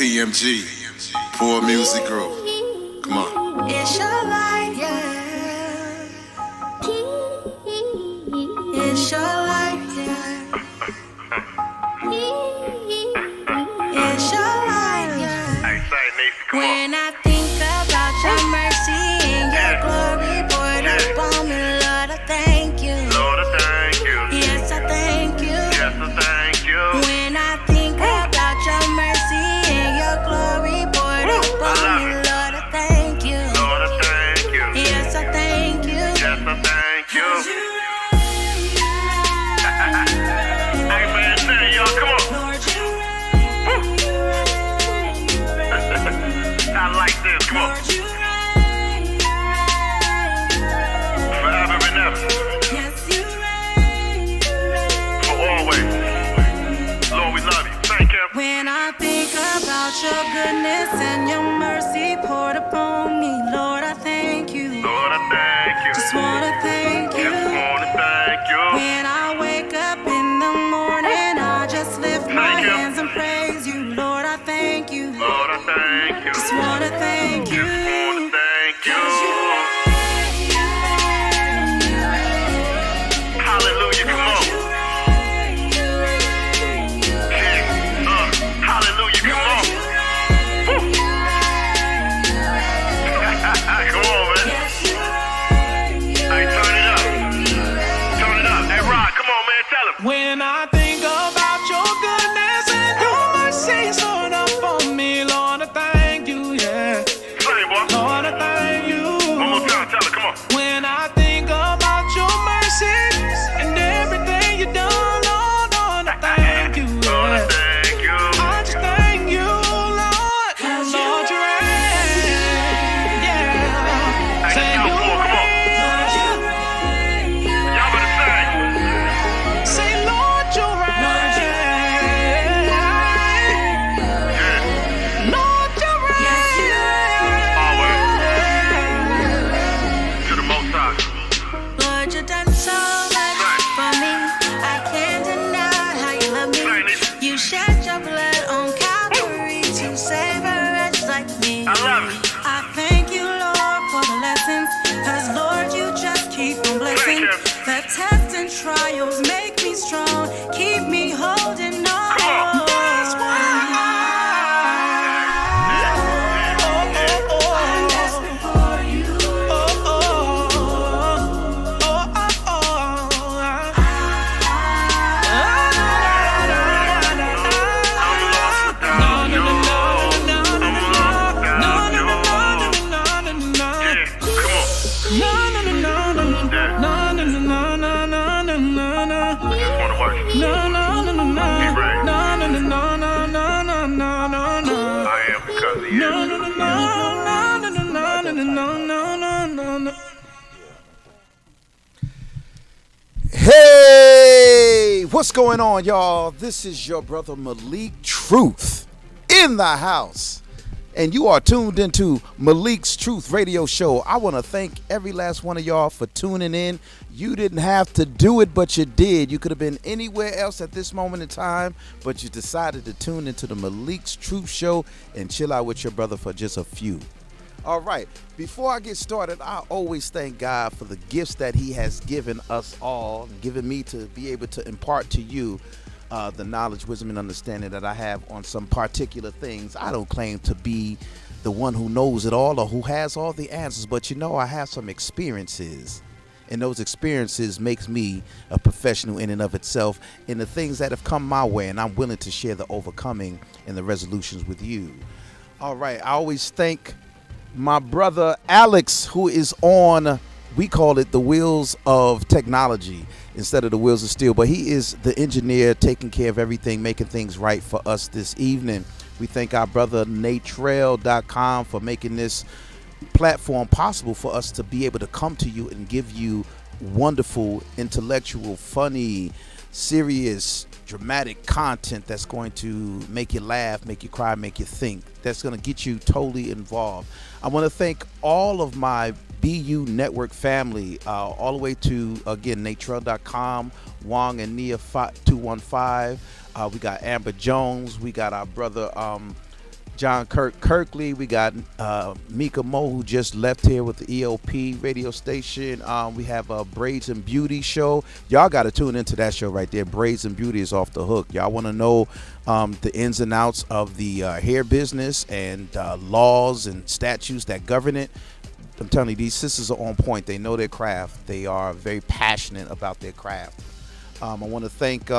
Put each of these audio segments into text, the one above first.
PMG, Poor Music Group. Come on. It's your life, yeah. It's your life, yeah. It's your life, yeah. Hey, say, Niecy, come When I think about your mercy and your glory poured upon me, Lord, I thank you. Lord, I thank you. Yes, I thank you. Yes, I thank you. When I think about your mercy and your glory poured upon me, Lord, I thank you. Lord, I thank you. Yes, I thank you. Yes, I thank you. Hey, man, say, y'all, come on. Lord, I like this, come on. Lord, you Forever and ever. yes, you reign. For always. Lord, we love you. Thank you. When I think about your goodness and your mercy poured upon me, Lord, I thank you. Lord, I thank you. Just wanna thank you. Just wanna thank you. When I wake up in the morning, I just lift my Thank you. hands and praise you. Lord, I thank you. Lord, I thank you. Just wanna thank you. Just wanna thank you. Hallelujah, come on. Yeah. Hallelujah, come on. Come on, man. Hey, turn it up. Turn it up. Hey, Rod, come on, man. Tell him. When I think about your goodness and your mercy, Lord, up on me, Lord, I thank you, yeah. Sing, boy. Lord, I thank you. One more time. Tell him. Come on. When I think about your mercy and everything you done, Lord, Lord, I thank you, Lord, I yeah. thank you. I just thank you, Lord. Lord, you reign, yeah. Hey, Say South you Florida, come on. reign. Y'all better sing. Say, Lord, you reign. Yeah. Lord, you Always. reign. To the Most High. Lord, you done so much for me. I can't deny how you love me. You shed your blood on Calvary to save a wretch like me. I love it. I thank you, Lord, for the lessons. Cause Lord, you just keep on blessing. Thank you. The tests and trials make me strong. Keep me holding on. Come on. That's why I'm desperate for you. I'm lost without you. I'm lost without you. Yeah, come on. Yeah. Just wanna worship. He reigns. I am because he is. Hey, what's going on, y'all? This is your brother Malik Truth in the house, and you are tuned into Malik's Truth Radio Show. I want to thank every last one of y'all for tuning in. You didn't have to do it, but you did. You could have been anywhere else at this moment in time, but you decided to tune into the Malik's Truth Show and chill out with your brother for just a few. All right, before I get started, I always thank God for the gifts that he has given us all, given me to be able to impart to you the knowledge, wisdom, and understanding that I have on some particular things. I don't claim to be the one who knows it all or who has all the answers, but you know, I have some experiences, and those experiences makes me a professional in and of itself in the things that have come my way, and I'm willing to share the overcoming and the resolutions with you. All right, I always thank my brother Alex, who is on, we call it the wheels of technology instead of the wheels of steel, but he is the engineer taking care of everything, making things right for us this evening. We thank our brother Natrell.com for making this platform possible for us to be able to come to you and give you wonderful, intellectual, funny, serious, dramatic content that's going to make you laugh, make you cry, make you think, that's going to get you totally involved. I want to thank all of my BU Network family, all the way to, again, Natrell.com, Wong and Nia 215. We got Amber Jones. We got our brother John Kirkley. We got Mika Mo, who just left here with the EOP radio station. We have a Braids and Beauty show. Y'all got to tune into that show right there. Braids and Beauty is off the hook. Y'all want to know the ins and outs of the hair business and laws and statutes that govern it. I'm telling you, these sisters are on point. They know their craft. They are very passionate about their craft. I want to thank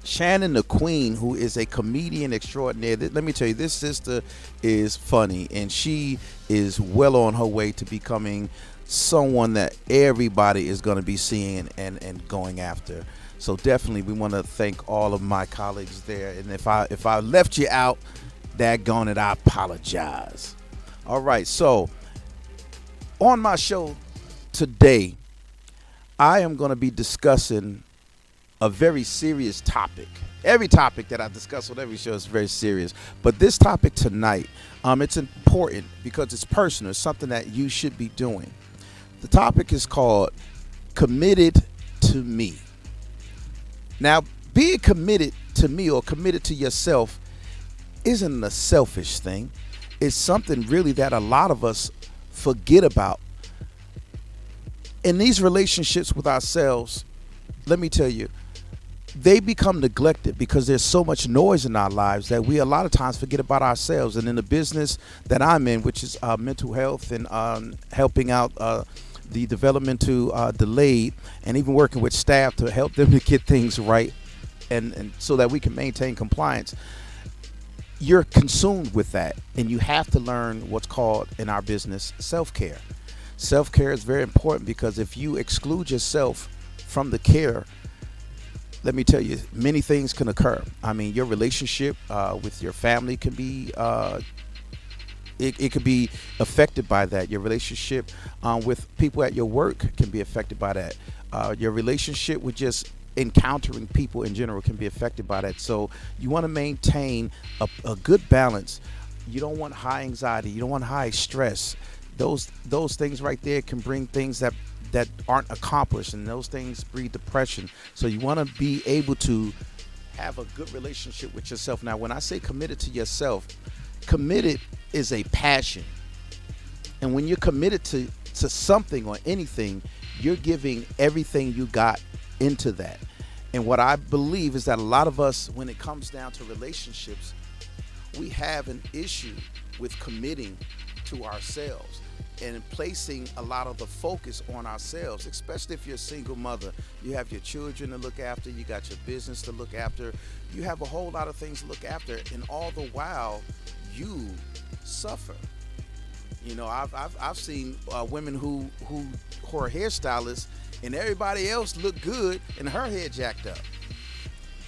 Shannon the Queen, who is a comedian extraordinaire. Let me tell you, this sister is funny, and she is well on her way to becoming someone that everybody is going to be seeing and going after. So definitely, we want to thank all of my colleagues there. And if I left you out, daggone it, I apologize. All right, so on my show today, I am going to be discussing a very serious topic. Every topic that I discuss on every show is very serious. But this topic tonight, it's important because it's personal. It's something that you should be doing. The topic is called Committed to Me. Now, being committed to me or committed to yourself isn't a selfish thing. It's something really that a lot of us forget about. In these relationships with ourselves, let me tell you, they become neglected because there's so much noise in our lives that we a lot of times forget about ourselves. And in the business that I'm in, which is mental health and helping out the developmental delayed, and even working with staff to help them to get things right and so that we can maintain compliance, you're consumed with that. And you have to learn what's called in our business self-care. Self-care is very important because if you exclude yourself from the care, let me tell you, many things can occur. I mean, your relationship with your family can be, it could be affected by that. Your relationship with people at your work can be affected by that. Your relationship with just encountering people in general can be affected by that. So you want to maintain a good balance. You don't want high anxiety. You don't want high stress. Those things right there can bring things that aren't accomplished, and those things breed depression. So you want to be able to have a good relationship with yourself. Now, when I say committed to yourself, committed is a passion. And when you're committed to something or anything, you're giving everything you got into that. And what I believe is that a lot of us, when it comes down to relationships, we have an issue with committing to ourselves and placing a lot of the focus on ourselves, especially if you're a single mother. You have your children to look after, you got your business to look after, you have a whole lot of things to look after, and all the while you suffer. You know, I've seen women who are hairstylists and everybody else look good and her hair jacked up.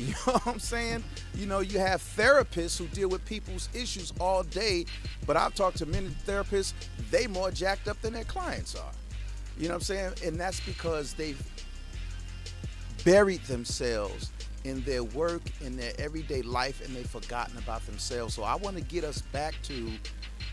You know what I'm saying? You know, you have therapists who deal with people's issues all day, but I've talked to many therapists, they more jacked up than their clients are. You know what I'm saying? And that's because they've buried themselves in their work, in their everyday life, and they've forgotten about themselves. So I want to get us back to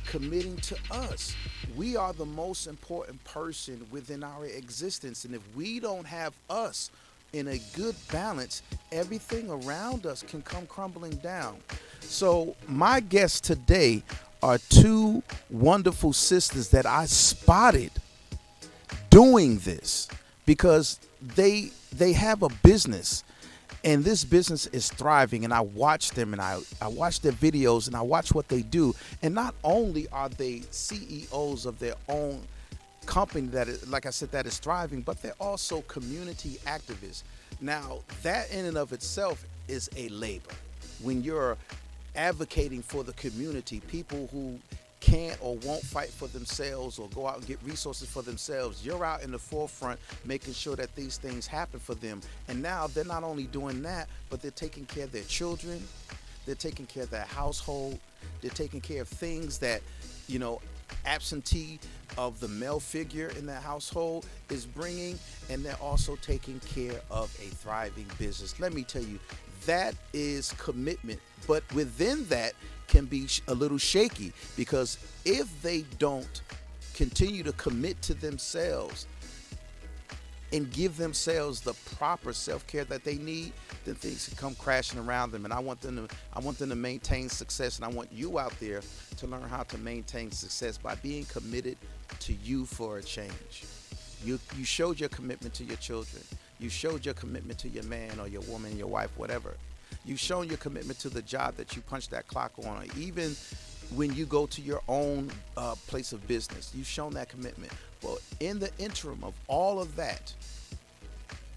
committing to us. We are the most important person within our existence, and if we don't have us in a good balance, everything around us can come crumbling down. So my guests today are two wonderful sisters that I spotted doing this because they have a business, and this business is thriving, and I watch them, and I watch their videos, and I watch what they do. And not only are they CEOs of their own company that is, like I said, that is thriving, but they're also community activists. Now, that in and of itself is a labor. When you're advocating for the community, people who can't or won't fight for themselves or go out and get resources for themselves, you're out in the forefront making sure that these things happen for them. And now they're not only doing that, but they're taking care of their children, they're taking care of their household, they're taking care of things that, you know, absentee of the male figure in their household is bringing, and they're also taking care of a thriving business. Let me tell you, that is commitment, but within that can be a little shaky, because if they don't continue to commit to themselves, and give themselves the proper self-care that they need, then things can come crashing around them. And I want them to maintain success, and I want you out there to learn how to maintain success by being committed to you for a change. You showed your commitment to your children. You showed your commitment to your man or your woman, your wife, whatever. You've shown your commitment to the job that you punch that clock on, or even when you go to your own place of business. You've shown that commitment. But in the interim of all of that,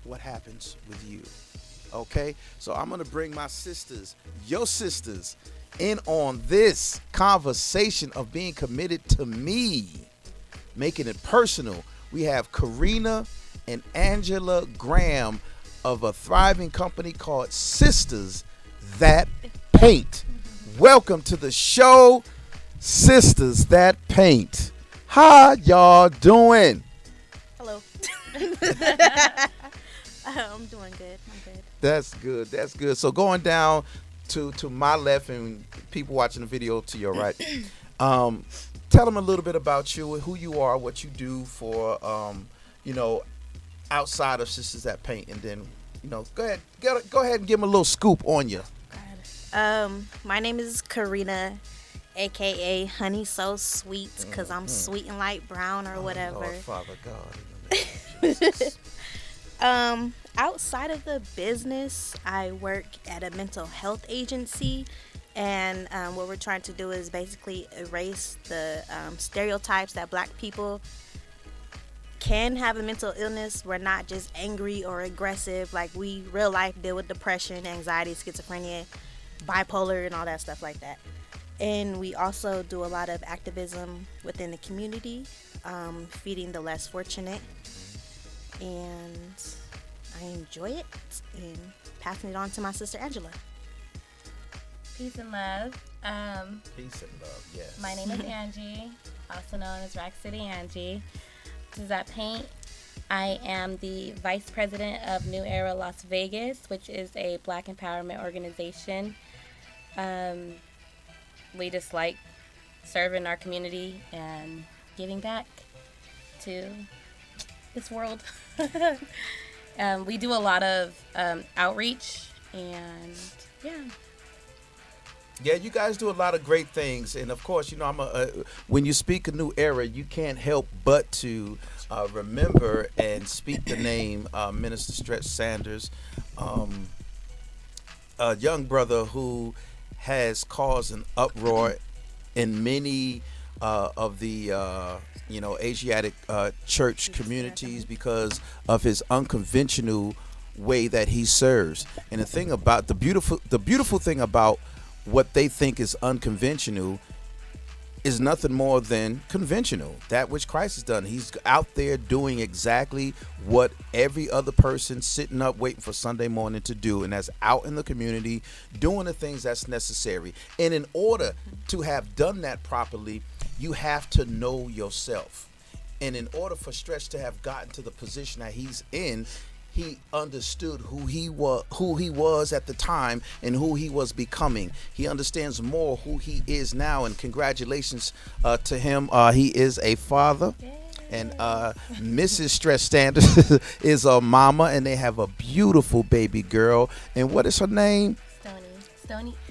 what happens with you? Okay? So I'm going to bring my sisters, your sisters, in on this conversation of being committed to me, making it personal. We have Karina and Angela Graham of a thriving company called Sisters That Paint. Welcome to the show, Sisters That Paint. How y'all doing? Hello. I'm doing good. I'm good. That's good. That's good. So going down to my left and people watching the video to your right, tell them a little bit about you, who you are, what you do for, outside of Sisters That Paint, and then, go ahead and give them a little scoop on you. My name is Karina, aka Honey So Sweet, because I'm sweet and light brown or whatever. Lord, Father God, in the name of Jesus. Outside of the business, I work at a mental health agency, and what we're trying to do is basically erase the stereotypes that Black people can have a mental illness. We're not just angry or aggressive. Like, we real life deal with depression, anxiety, schizophrenia, bipolar, and all that stuff like that. And we also do a lot of activism within the community, feeding the less fortunate. And I enjoy it, and passing it on to my sister Angela. Peace and love. Peace and love, yes. My name is Angie, also known as Rack City Angie. This is at Paint. I am the Vice President of New Era Las Vegas, which is a Black empowerment organization. We just like serving our community and giving back to this world. We do a lot of outreach, and Yeah, you guys do a lot of great things, and of course, when you speak a New Era, you can't help but to remember and speak the name Minister Stretch Sanders, a young brother who has caused an uproar in many of the Asiatic church communities because of his unconventional way that he serves. And the beautiful thing about what they think is unconventional is nothing more than conventional. That which Christ has done. He's out there doing exactly what every other person sitting up waiting for Sunday morning to do, and that's out in the community doing the things that's necessary. And in order to have done that properly, you have to know yourself. And in order for Stretch to have gotten to the position that he's in, he understood who he was at the time and who he was becoming. He understands more who he is now, and congratulations to him. He is a father. And Mrs. Stretch Sanders is a mama, and they have a beautiful baby girl. And what is her name?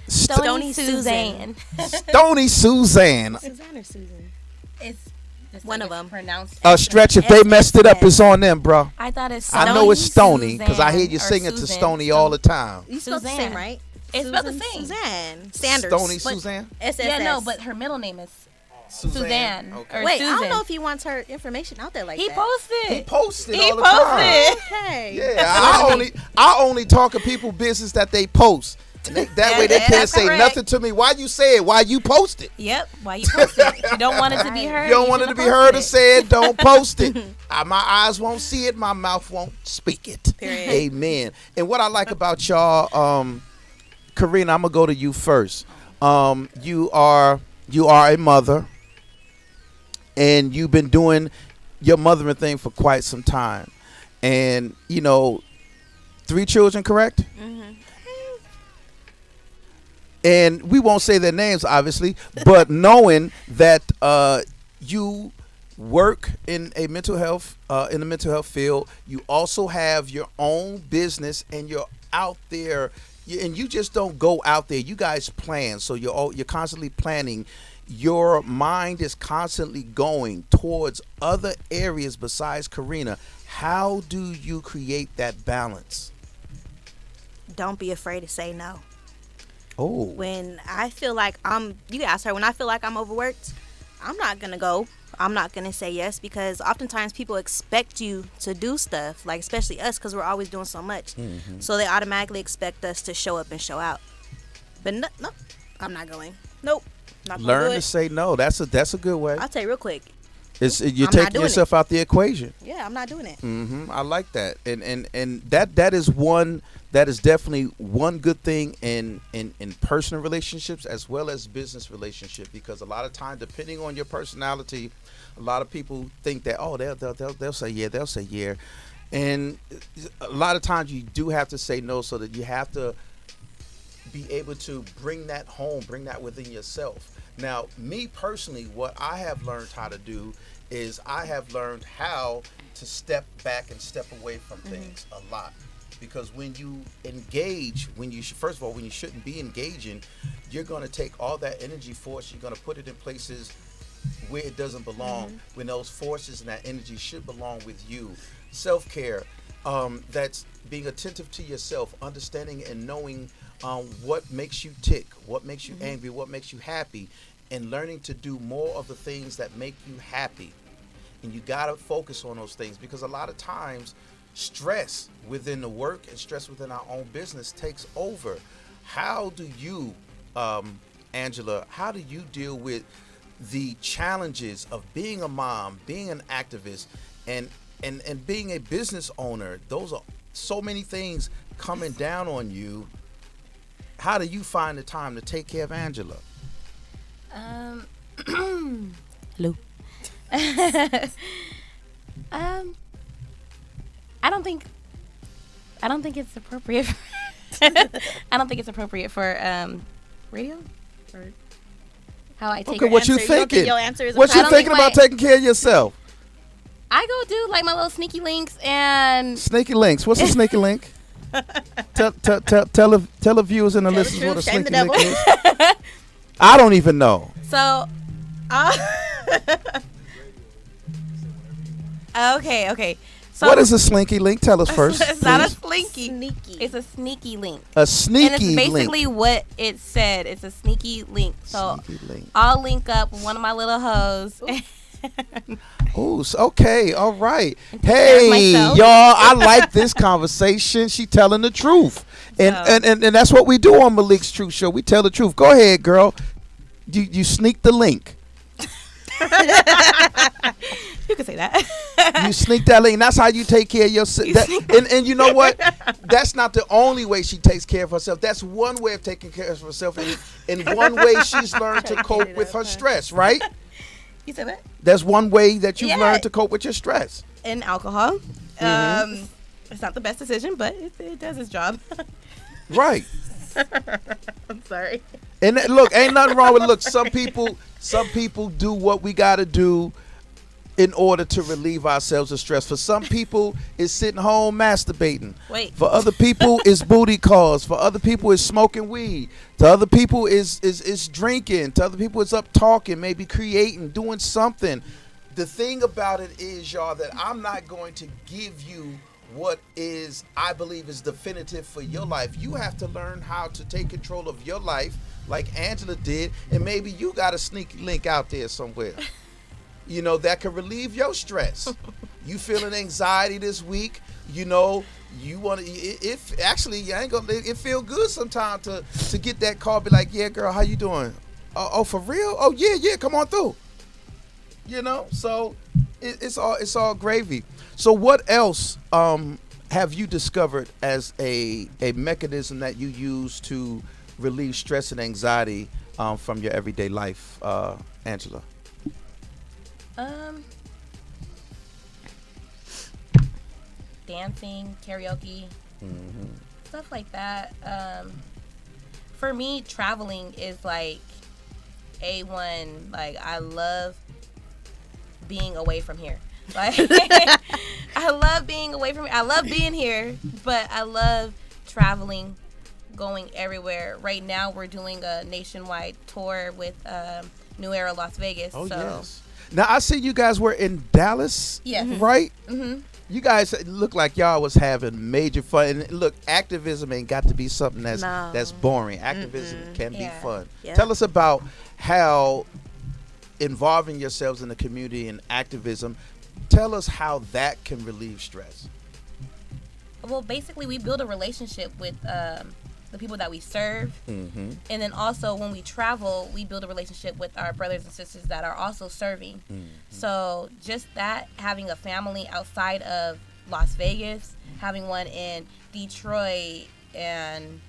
Stony Suzanne. Stony Suzanne. Suzanne or Susan? It's one of them. Pronounced Stretch, if they messed it up, it's on them, bro. I thought it's I know it's Stony because I hear you singing to Stony all the time. You spelled the same, right? It's spelled the same. Suzanne Sanders. Stony Suzanne? SSS. Yeah, no, but her middle name is Suzanne. Okay. Or Wait, Susan. I don't know if he wants her information out there like He that. posted. He posted He all the time. posted. Okay. Yeah, I only talk to people business that they post. And that way they can't that's say correct. nothing to me. Why you say it? Why you post it? Yep. Why you post it? You don't want it to be heard. You don't want it to be heard or said, don't post it. My eyes won't see it. My mouth won't speak it. Period. Amen. And what I like about y'all, Karina, I'm going to go to you first. You are a mother, and you've been doing your mothering thing for quite some time. And, 3 children, correct? Mm-hmm. And we won't say their names, obviously, but knowing that you work in a mental health in the mental health field. You also have your own business, and you're out there, and you just don't go out there. You guys plan, so you're constantly planning. Your mind is constantly going towards other areas besides Karina. How do you create that balance? Don't be afraid to say no. Oh, When I feel like you asked her, when I feel like I'm overworked, I'm not going to go. I'm not going to say yes, because oftentimes people expect you to do stuff, like especially us, because we're always doing so much. So they automatically expect us to show up and show out. But no, I'm not going. Nope. Not gonna learn do to it. say no. That's a good way. I'll tell you real quick. You're I'm not taking doing yourself out the equation. Yeah, I'm not doing it. I like that, and that is one, that is definitely one good thing in personal relationships as well as business relationships, because a lot of times, depending on your personality, a lot of people think that, oh, they'll say yeah, and a lot of times you do have to say no, so that you have to be able to bring that home, bring that within yourself. Now, me personally, what I have learned how to do is I have learned how to step back and step away from things a lot. Because when you engage, first of all, when you shouldn't be engaging, you're going to take all that energy force, you're going to put it in places where it doesn't belong, when those forces and that energy should belong with you. Self-care, that's being attentive to yourself, understanding and knowing what makes you tick, what makes you angry, what makes you happy, and learning to do more of the things that make you happy. And you got to focus on those things, because a lot of times stress within the work and stress within our own business takes over. How do you, Angela, how do you deal with the challenges of being a mom, being an activist, and being a business owner? Those are so many things coming down on you. How do you find the time to take care of Angela? Lou. I don't think it's appropriate. I don't think it's appropriate for radio or how I take. Okay, what you answer. You don't think thinking? your answer is What you appropriate? thinking about taking care of yourself? I go do like my little sneaky links and Sneaky links. What's a sneaky link? Tell the viewers and the listeners what a truth, shame sneaky the link is. I don't even know. so. Okay. So What is a slinky link? Tell us first. it's not a please. slinky. Sneaky. It's a sneaky link. A sneaky And it's basically link. what it said. It's a sneaky link. So Sneaky link. I'll link up with one of my little hoes. Oh, okay, all right. care of Hey, myself. y'all, I like this conversation. She telling the truth, and, So- and that's what we do on Malik's Truth Show. We tell the truth. Go ahead, girl. You sneak the link. You can say that. You sneak that link. And that's how you take care of yourself. And you know what? That's not the only way she takes care of herself. That's one way of taking care of herself. And one way she's learned to cope with her stress, right? You said that? That's one way that you've Yeah. learned to cope with your stress. And alcohol. It's not the best decision, but it does its job. Right. I'm sorry. And look, ain't nothing wrong with some people do what we got to do in order to relieve ourselves of stress. For some people, it's sitting home masturbating. Wait. For other people, it's booty calls. For other people, it's smoking weed. To other people, is drinking. To other people, it's up talking, maybe creating, doing something. The thing about it is, y'all, that I'm not going to give you what is, I believe, is definitive for your life. You have to learn how to take control of your life like Angela did, and maybe you got a sneaky link out there somewhere, you know, that can relieve your stress. You feeling anxiety this week, you know, you want to, if actually you ain't gonna, it feel good sometimes to get that call, be like, yeah, girl, how you doing? Oh, for real? Oh, yeah, come on through. You know, so it's all gravy. So what else have you discovered as a mechanism that you use to relieve stress and anxiety from your everyday life, Angela? Dancing, karaoke, stuff like that. For me, traveling is like A1. Like, I love being away from here. Like, I love being away from here. I love being here, but I love traveling, going everywhere. Right now, we're doing a nationwide tour with New Era Las Vegas. Oh, so. yes. Now, I see you guys were in Dallas, Yes. right? Mm-hmm. You guys look like y'all was having major fun. And look, activism ain't got to be something that's boring. Activism can be fun. Yeah. Tell us about how involving yourselves in the community and activism, tell us how that can relieve stress. Well, basically, we build a relationship with the people that we serve. Mm-hmm. And then also, when we travel, we build a relationship with our brothers and sisters that are also serving. Mm-hmm. So just that, having a family outside of Las Vegas, having one in Detroit and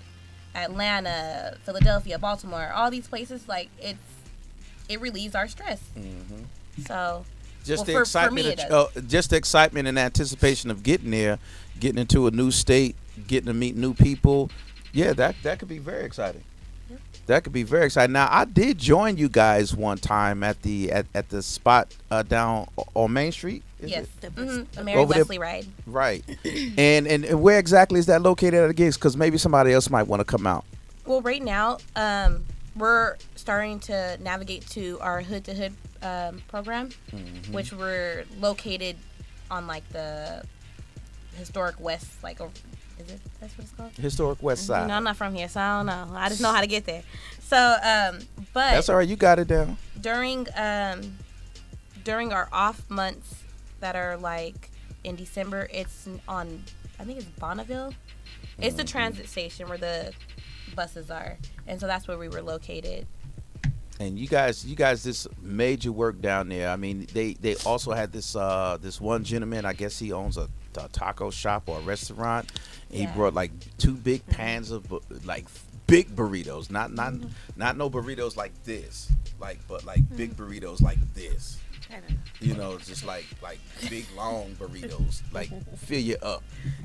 Atlanta, Philadelphia, Baltimore, all these places, like, it relieves our stress. Mm-hmm. So Just well, the for me, excitement, just the excitement and anticipation of getting there, getting into a new state, getting to meet new people. Yeah, that could be very exciting. Yep. That could be very exciting. Now, I did join you guys one time at the spot down on Main Street. Is yes, it? a Mary Over there- Wesley ride. Right. and where exactly is that located at again? Because maybe somebody else might want to come out. Well, right now, we're starting to navigate to our hood to hood program, Mm-hmm. which we're located on like the historic west, like, is it? That's what it's called. Historic West Side. No, I'm not from here, so I don't know. I just know how to get there. So, but That's all right. You got it down. during our off months that are like in December, it's on, I think it's Bonneville. It's the transit station where the buses are, and so that's where we were located. And you guys this major work down there. I mean, they also had this one gentleman, I guess he owns a taco shop or a restaurant. And Yeah. he brought like 2 big pans of like big burritos, not no burritos like this, but big burritos like this. You know, just like big long burritos, like fill you up.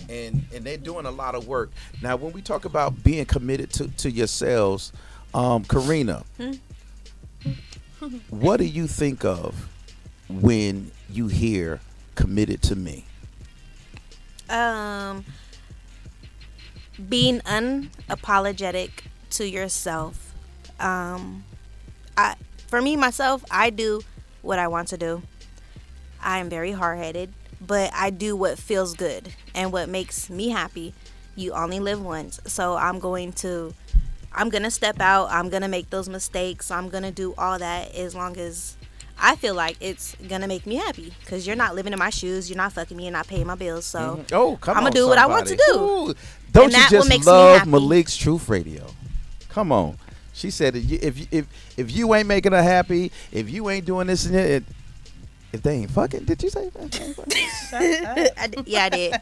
And they're doing a lot of work. Now, when we talk about being committed to yourselves, Karina, what do you think of when you hear committed to me? Being unapologetic to yourself. For me, myself, I do what I want to do. I am very hard-headed, but I do what feels good and what makes me happy. You only live once, so I'm gonna step out. I'm gonna make those mistakes. I'm gonna do all that as long as I feel like it's gonna make me happy. Because you're not living in my shoes. You're not fucking me. You're not paying my bills. So Oh, come on, I'ma do what I want somebody. to do. Ooh, don't And you that what just makes me love happy. Malik's Truth Radio? Come on. She said, if you ain't making her happy, if you ain't doing this and that, if they ain't fucking, did you say that? Yeah, I did.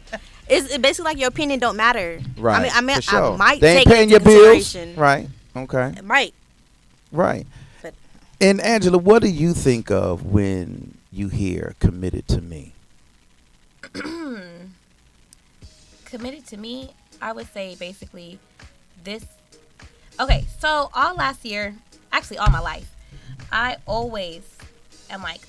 It's basically like your opinion don't matter. Right. I mean, for sure. I might they ain't take paying it your into bills. consideration. Right. Okay. Right. Right. But And Angela, what do you think of when you hear committed to me? Committed to me, I would say basically this. Okay, so all last year, actually all my life, I always am like,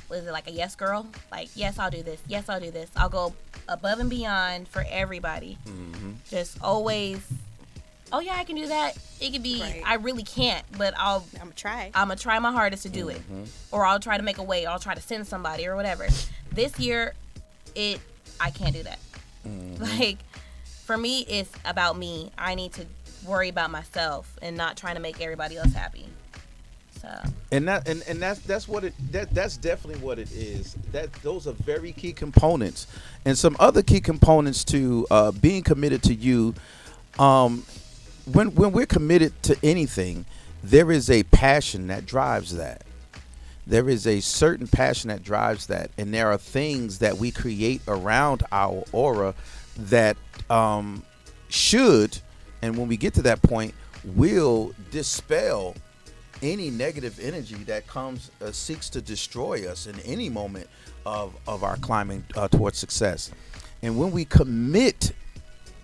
was it like a yes girl? Like, yes, I'll do this. Yes, I'll do this. I'll go above and beyond for everybody. Mm-hmm. Just always, oh yeah, I can do that. It could be, Right. I really can't, but I'm gonna try. I'm gonna try my hardest to do it, or I'll try to make a way. I'll try to send somebody or whatever. This year, I can't do that. Like, for me, it's about me. I need to worry about myself and not trying to make everybody else happy. So And that's what that's definitely what it is. Those are very key components, and some other key components to being committed to you. When we're committed to anything, there is a passion that drives that. There is a certain passion that drives that, and there are things that we create around our aura that should, and when we get to that point, will dispel any negative energy that comes seeks to destroy us in any moment of our climbing towards success. And when we commit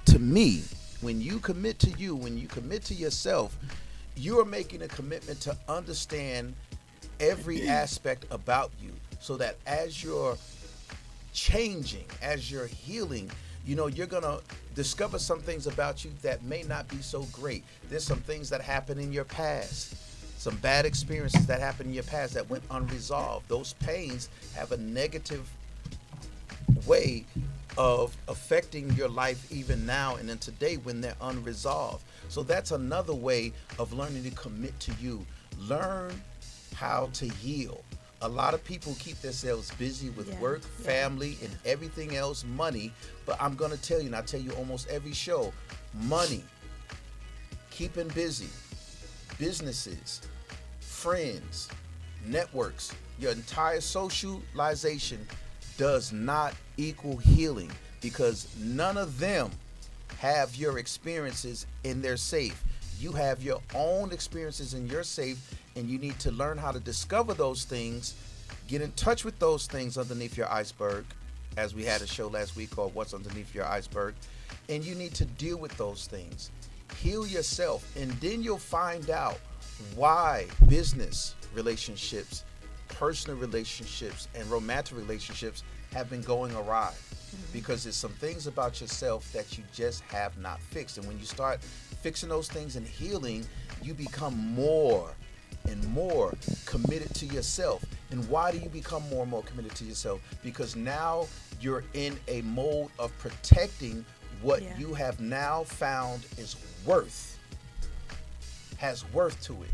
to me, when you commit to you, when you commit to yourself, you are making a commitment to understand every aspect about you, so that as you're changing, as you're healing, you're gonna discover some things about you that may not be so great. There's some things that happen in your past, some bad experiences that happened in your past that went unresolved. Those pains have a negative way of affecting your life even now and then today when they're unresolved. So that's another way of learning to commit to you. Learn how to heal. A lot of people keep themselves busy with work, family, and everything else, money. But I'm going to tell you, and I tell you almost every show, money, keeping busy, businesses, friends, networks, your entire socialization does not equal healing, because none of them have your experiences in their safe. You have your own experiences in your safe, and you need to learn how to discover those things, get in touch with those things underneath your iceberg, as we had a show last week called What's Underneath Your Iceberg, and you need to deal with those things. Heal yourself, and then you'll find out why business relationships, personal relationships, and romantic relationships have been going awry. Because there's some things about yourself that you just have not fixed. And when you start fixing those things and healing, you become more and more committed to yourself. And why do you become more and more committed to yourself? Because now you're in a mode of protecting what you have now found is has worth to it.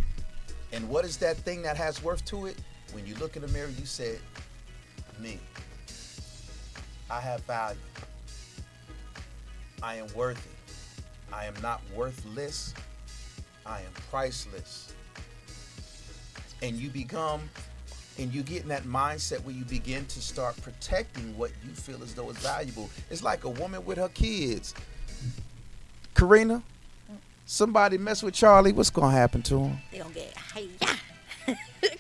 And what is that thing that has worth to it? When you look in the mirror, you said, me. I have value. I am worthy. I am not worthless. I am priceless. And you get in that mindset where you begin to start protecting what you feel as though is valuable. It's like a woman with her kids. Karina, somebody mess with Charlie, what's going to happen to him? They gonna get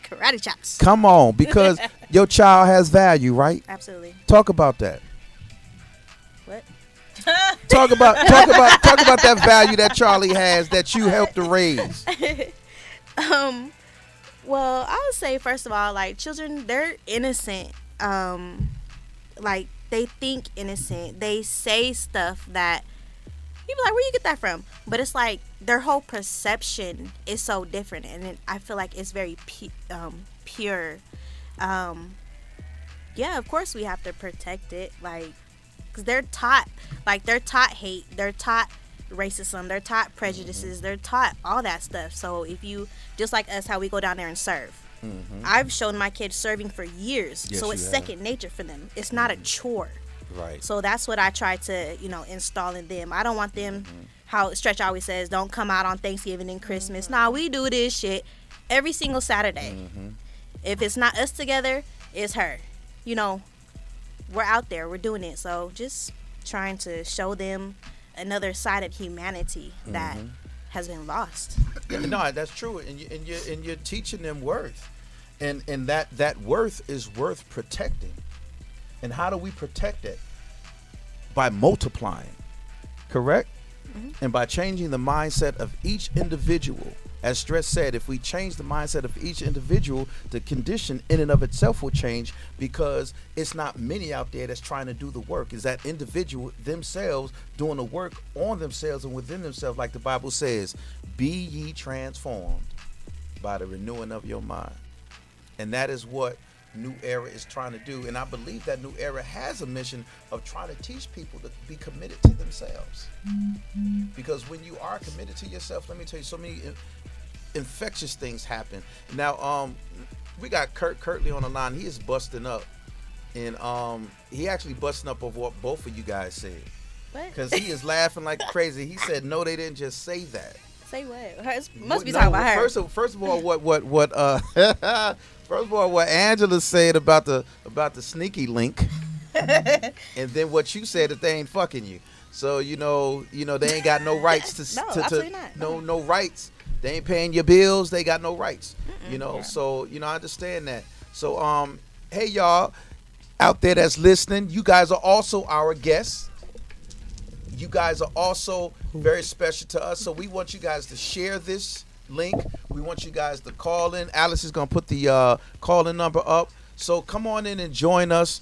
karate chops. Come on, because your child has value, right? Absolutely. Talk about that. What? Talk about that value that Charlie has that you helped to raise. Well, I would say, first of all, like, children, they're innocent. Like, they think innocent. They say stuff that you be like, where you get that from? But it's like their whole perception is so different, and I feel like it's very pure. Yeah, of course we have to protect it, like, because they're taught hate, they're taught racism, they're taught prejudices, they're taught all that stuff. So if you, just like us, how we go down there and serve. I've shown my kids serving for years, so it's second nature for them. It's not a chore. Right. So that's what I try to, install in them. I don't want them, how Stretch always says, don't come out on Thanksgiving and Christmas. Nah, we do this shit every single Saturday. If it's not us together, it's her. We're out there, we're doing it. So just trying to show them another side of humanity that has been lost. No, that's true, and you're teaching them worth, and that worth is worth protecting. And how do we protect it? By multiplying, correct? And by changing the mindset of each individual. As Stress said, if we change the mindset of each individual, the condition in and of itself will change, because it's not many out there that's trying to do the work. It's that individual themselves doing the work on themselves and within themselves, like the Bible says, be ye transformed by the renewing of your mind. And that is what New Era is trying to do. And I believe that New Era has a mission of trying to teach people to be committed to themselves. Because when you are committed to yourself, let me tell you, so many infectious things happen. Now, we got Curtly on the line. He is busting up. And he actually busting up over what both of you guys said. What? Because he is laughing like crazy. He said, no, they didn't just say that. Say what? Must be talking about her. First of all, what Angela said about the sneaky link, and then what you said, that they ain't fucking you. So they ain't got no rights to absolutely not. No rights. They ain't paying your bills. They got no rights. Yeah. So I understand that. So hey y'all out there that's listening, you guys are also our guests. You guys are also very special to us. So we want you guys to share this link. We want you guys to call in. Alice is going to put the call-in number up. So come on in and join us.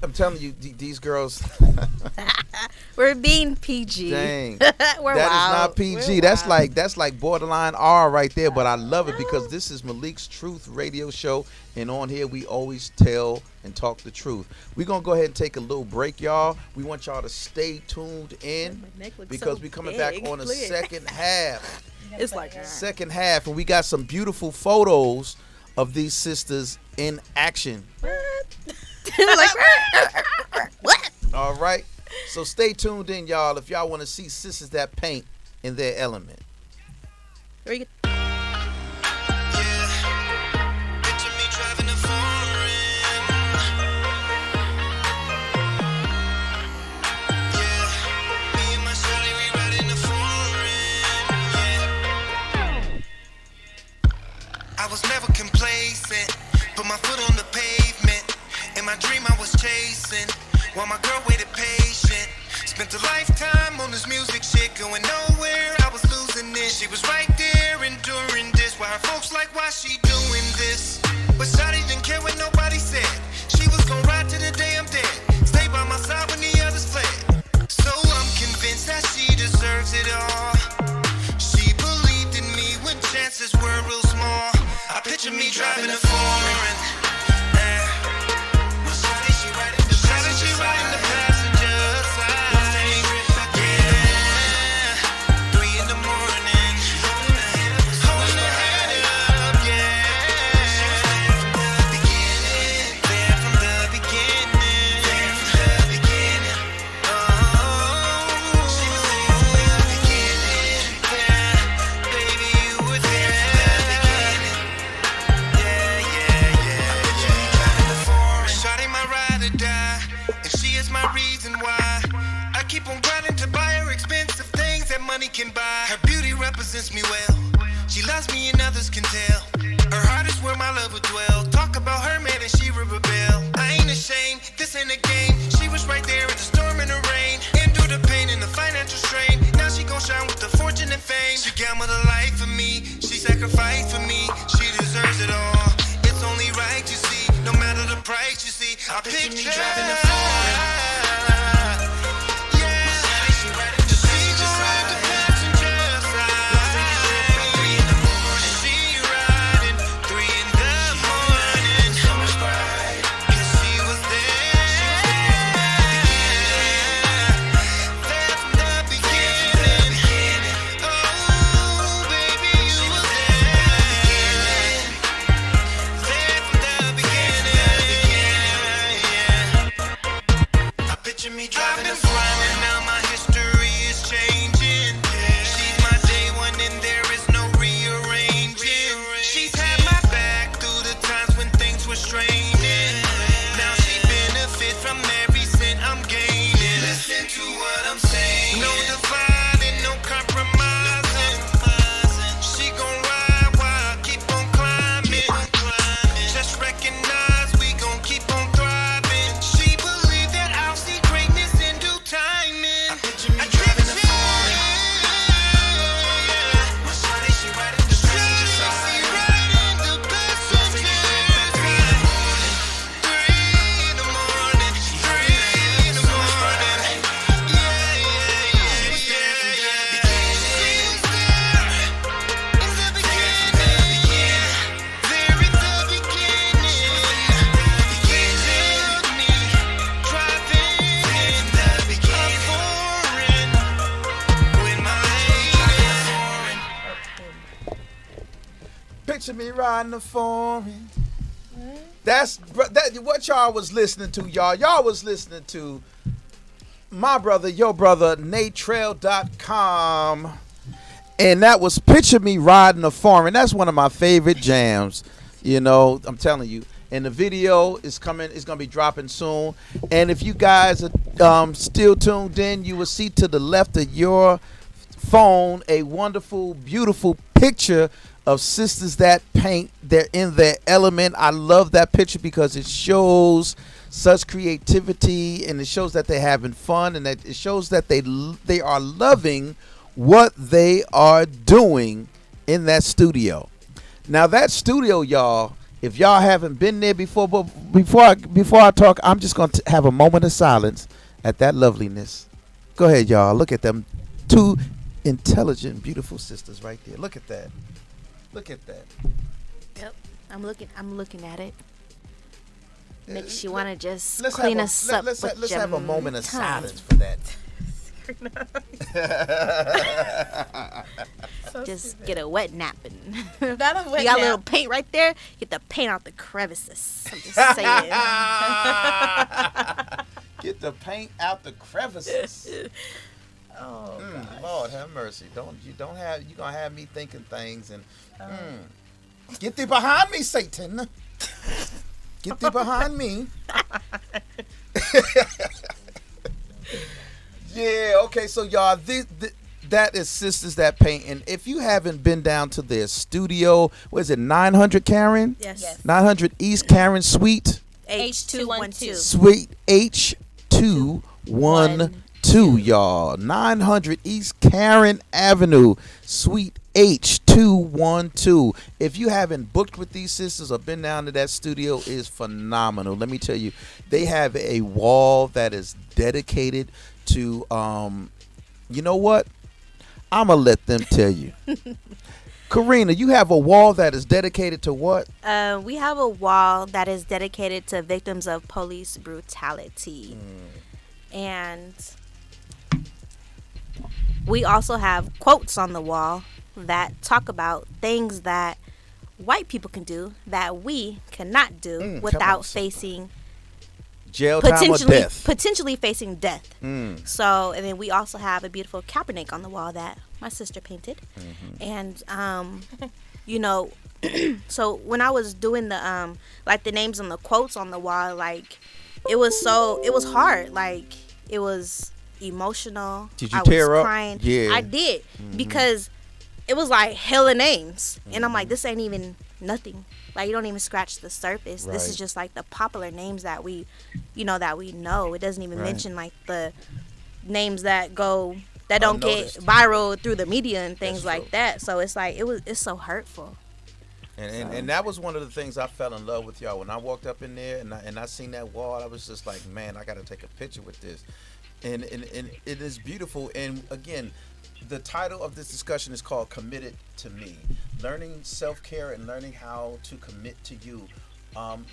I'm telling you, these girls. We're being PG. Dang. We're That is wild. not PG. We're That's like borderline R right there. But I love it because this is Malik's Truth Radio Show, and on here we always tell and talk the truth. We're gonna go ahead and take a little break, y'all. We want y'all to stay tuned in My neck looks because so we're coming big. back on the Look at- second half. It's like Second half, and we got some beautiful photos of these sisters in action. like what? All right. So stay tuned in, y'all, if y'all want to see sisters that paint in their element. Where you- I was never complacent, put my foot on the pavement. In my dream I was chasing, while my girl waited patient. Spent a lifetime on this music shit, going nowhere, I was losing it. She was right there enduring this, while her folks like, why she doing this? But Shawty didn't care what nobody said. She was gonna ride to the day I'm dead, stay by my side when the others fled. So I'm convinced that she deserves it all. She believed in me when chances were real small. I picture me driving a foreign. Shawty, she riding the passenger side. Yeah, 3 in the morning, holding her head up. Yeah, there from the beginning. Oh, she was there from the beginning. Yeah, baby, you were there from the beginning. Shawty my ride or die, and she is my reason why. I keep on grinding to buy her expensive things that money can buy. Her beauty represents me well. She loves me and others can tell. Her heart is where my love would dwell. Talk about her man and she would rebel. I ain't ashamed, this ain't a game. She was right there in the storm and the rain. Endure the pain and the financial strain. Now she gon' shine with the fortune and fame. She gambled her life for me. She sacrificed for me. She deserves it all. It's only right, you see. No matter the price, you see. I picture me driving a foreign. Me driving a foreign, now my history is changing. She's my day one and there is no rearranging. She's had my back through the times when things were straining. Now she benefits from every cent I'm gaining. Listen to what I'm saying. No dividing, no compromising. She gon' ride while I keep on climbing. Just recognize we gon' keep on thriving. She believe that I'll see greatness in due timing. I picture me driving a foreign. My shawty, she riding the passenger side. She riding the passenger side. 3 in the morning, 3 in the morning. Yeah, yeah, yeah. She was there from the beginning. She was there in the beginning. There at the beginning. Pictured me driving in the beginning. A foreign with my lady. Picture me riding a foreign. That's what y'all was listening to, y'all. Y'all was listening to my brother, your brother, NateTrail.com. And that was Picture Me Riding a Foreign. That's one of my favorite jams. You know, I'm telling you. And the video is coming. It's going to be dropping soon. And if you guys are still tuned in, you will see to the left of your phone a wonderful, beautiful picture of sisters that paint. They're in their element. I love that picture because it shows such creativity, and it shows that they're having fun, and that it shows that they are loving what they are doing in that studio. Now that studio, y'all, If y'all haven't been there before, but before I talk, I'm just gonna have a moment of silence at that loveliness. Go ahead, y'all. Look at them, two intelligent, beautiful sisters right there. Look at that. Look at that. Yep. I'm looking at it. Makes you want to just Let's clean have us a, up. let's with your have a moment of tongue. silence for that. Just get a wet nap and Not a wet you got a nap. little paint right there. Get the paint out the crevices. I'm just saying. Get the paint out the crevices. Oh, Lord have mercy. You gonna have me thinking things and get thee behind me, Satan. Get thee behind me. Yeah, okay, so y'all, that is Sisters That Paint. And if you haven't been down to their studio, what is it, 900 Karen? Yes. 900 East Karen Suite. H212. Suite H212, y'all. 900 East Karen Avenue, Suite H212. If you haven't booked with these sisters or been down to that studio, it is phenomenal. Let me tell you, they have a wall that is dedicated to, you know what? I'm going to let them tell you. Karina, you have a wall that is dedicated to what? We have a wall that is dedicated to victims of police brutality. And we also have quotes on the wall that talk about things that white people can do that we cannot do come on, without sister. facing Jail time or death? potentially facing death. So, and then we also have a beautiful Kaepernick on the wall that my sister painted. And you know, so when I was doing the like the names and the quotes on the wall, like it was hard. Like it was emotional. Did you I tear was up? crying. Yeah. I did because it was like hella names, and I'm like, this ain't even nothing. Like, you don't even scratch the surface. This is Right. just like the popular names that we know. It doesn't even Right. mention like the names that don't Unnoticed. get viral through the media and things That's like true. that. So it's like it's so hurtful. And that was one of the things I fell in love with, y'all. When I walked up in there and I seen that wall, I was just like, man, I got to take a picture with this. And it is beautiful. And again, the title of this discussion is called Committed to Me. Learning self-care and learning how to commit to you.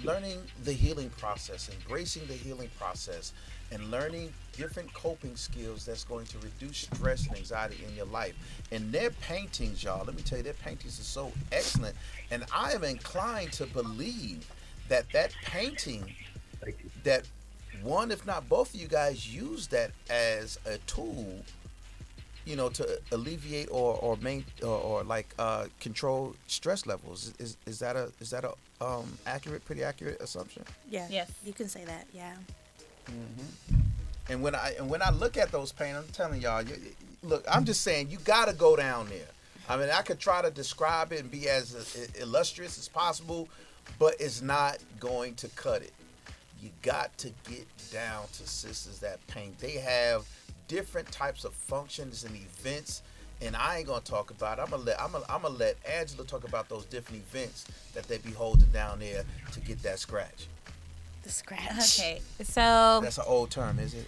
Learning the healing process, embracing the healing process, and learning different coping skills that's going to reduce stress and anxiety in your life. And their paintings, y'all, let me tell you, their paintings are so excellent. And I am inclined to believe that painting, that one, if not both of you guys, use that as a tool, you know, to alleviate or control stress levels. Is that a pretty accurate assumption? Yeah. Yes. You can say that. Yeah. And when I look at those paintings, I'm telling y'all, look, I'm just saying, you got to go down there. I mean, I could try to describe it and be as illustrious as possible, but it's not going to cut it. You got to get down to Sisters That Paint. They have different types of functions and events, and I ain't gonna talk about it. I'm gonna let Angela talk about those different events that they be holding down there to get that scratch. The scratch. Okay, so That's an old term, is it?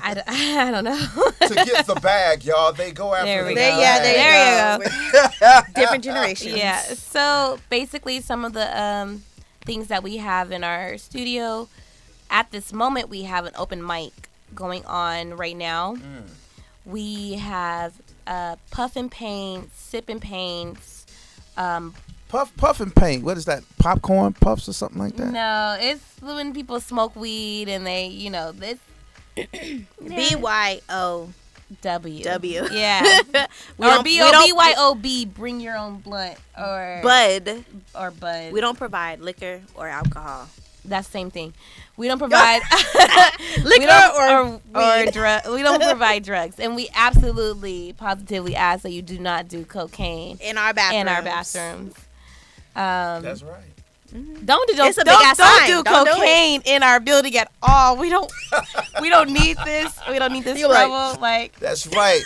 I don't know. To get the bag, y'all. They go after There the we bag. go. There you go. Different generations. Yeah. So basically, some of the things that we have in our studio at this moment, we have an open mic going on right now. We have puff and paint, sip and paints. Puff and paint. What is that? Popcorn puffs or something like that? No, it's when people smoke weed and they, this BYO. W. Yeah. Or don't- we don't- BYOB, bring your own blunt or Bud. bud. We don't provide liquor or alcohol. That's the same thing. We don't provide Liquor or drug. We don't provide drugs, and we absolutely, positively ask that you do not do cocaine in our bathrooms. That's right. Don't It's a big ass don't sign. do Don't do it. cocaine in our building at all. We don't need this. We don't need this You're like- trouble. Like That's right.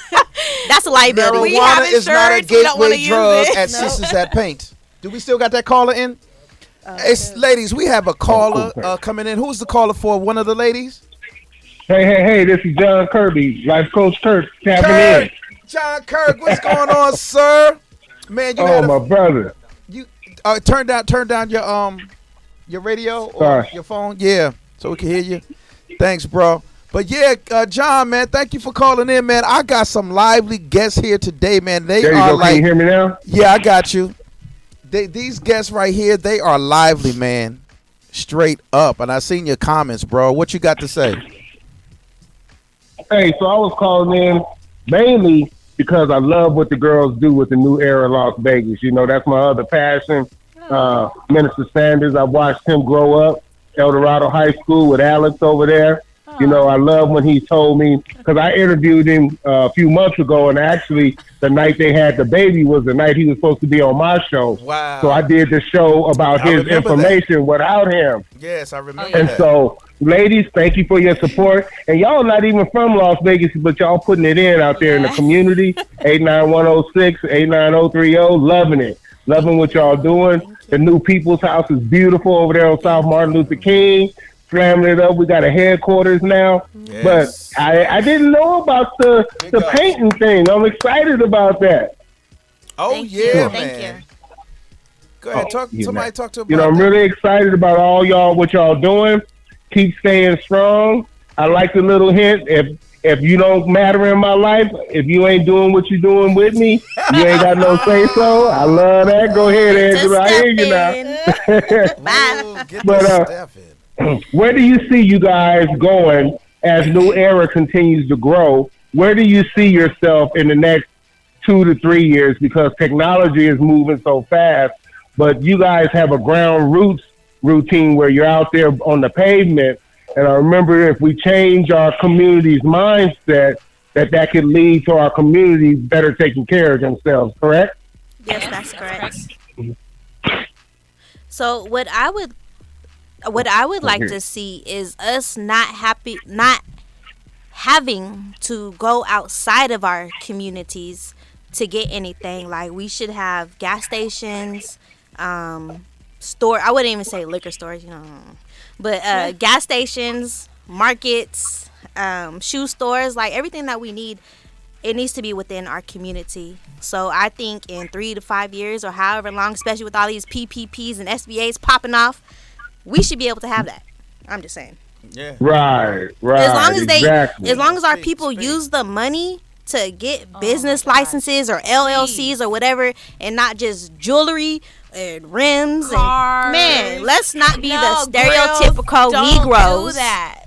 That's a liability. We have Marijuana is not a insurance, we don't wanna gateway use drug it. at No. Sisters That Paint. Do we still got that caller in? Hey, ladies, we have a caller coming in. Who's the caller for? One of the ladies? Hey, this is John Kirby, life coach Kirk, tapping in. John Kirk, what's going on, sir? Man, you my brother. You turn down your radio or Sorry. your phone, yeah, so we can hear you. Thanks, bro. But yeah, John, man, thank you for calling in, man. I got some lively guests here today, man. They There you are go. Can you hear me now? Yeah, I got you. These guests right here, they are lively, man. Straight up. And I seen your comments, bro. What you got to say? Hey, so I was calling in mainly because I love what the girls do with the new era Las Vegas. You know, that's my other passion. Minister Sanders, I watched him grow up. El Dorado High School with Alex over there. You know, I love when he told me, because I interviewed him a few months ago, and actually the night they had the baby was the night he was supposed to be on my show. Wow. So I did the show about his information without him. Yes, I remember And that. so, ladies, thank you for your support. And y'all not even from Las Vegas, but y'all putting it in out there in the community. 89106, 89030, loving it. Loving what y'all doing. The new People's House is beautiful over there on South Martin Luther King. Slamming it up. We got a headquarters now. Yes. But I didn't know about the painting thing. I'm excited about that. Oh, Thank yeah, you. man. Thank you. Go ahead. Somebody talk to him about I'm that. really excited about all y'all, what y'all doing. Keep staying strong. I like the little hint. If you don't matter in my life, if you ain't doing what you're doing with me, you ain't got no say so. I love that. Go ahead, Angela. I hear you now. Ooh, get But, this stuff in. Where do you see you guys going as New Era continues to grow? Where do you see yourself in the next 2 to 3 years? Because technology is moving so fast, but you guys have a ground roots routine where you're out there on the pavement. And I remember if we change our community's mindset, that could lead to our community better taking care of themselves, correct? Yes, that's correct. So what I would like to see is us not having to go outside of our communities to get anything. Like, we should have gas stations, store. I wouldn't even say liquor stores, but gas stations, markets, shoe stores, like everything that we need. It needs to be within our community. So I think in 3 to 5 years or however long, especially with all these PPPs and SBAs popping off, we should be able to have that. I'm just saying. Yeah. Right. As long as our people use the money to get business licenses or LLCs or whatever, and not just jewelry and rims Cars. and man, let's not be the girls, stereotypical don't Negroes do that.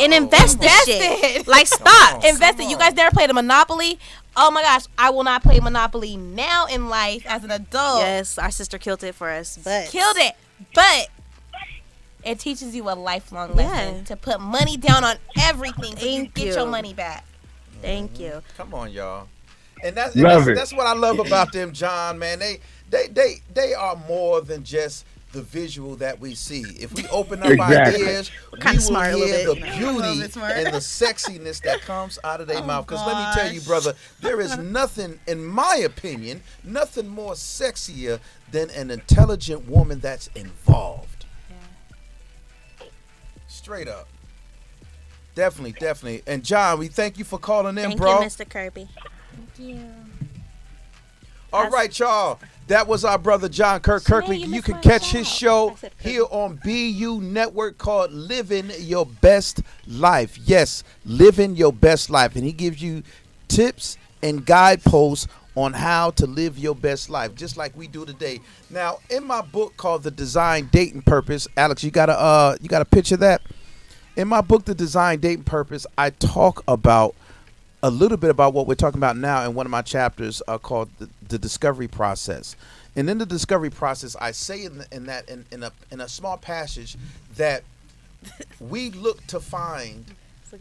and invest this Invest shit. it. Like, stop. Invest it. You guys never played a Monopoly? Oh my gosh, I will not play Monopoly now in life as an adult. Yes, our sister killed it for us, but Killed it. But it teaches you a lifelong lesson to put money down on everything so you Thank get you. your money back. Thank you. Come on, y'all. And that's what I love about them, John, man. They are more than just the visual that we see. If we open up our ears, we will hear the beauty and the sexiness that comes out of their mouth. Because let me tell you, brother, there is nothing, in my opinion, nothing more sexier than an intelligent woman that's involved. Straight up. Definitely. And John, we thank you for calling in, Thank bro. you, Mr. Kirby. Thank you. All right, y'all. That was our brother John Kirkley. You can catch his show here on BU Network called Living Your Best Life. Yes, Living Your Best Life. And he gives you tips and guideposts on how to live your best life, just like we do today. Now, in my book called The Design, Date, and Purpose, Alex, you got a picture of that? In my book, The Design, Date, and Purpose, I talk about a little bit about what we're talking about now in one of my chapters called the discovery process. And in the discovery process, I say in a small passage that we look to find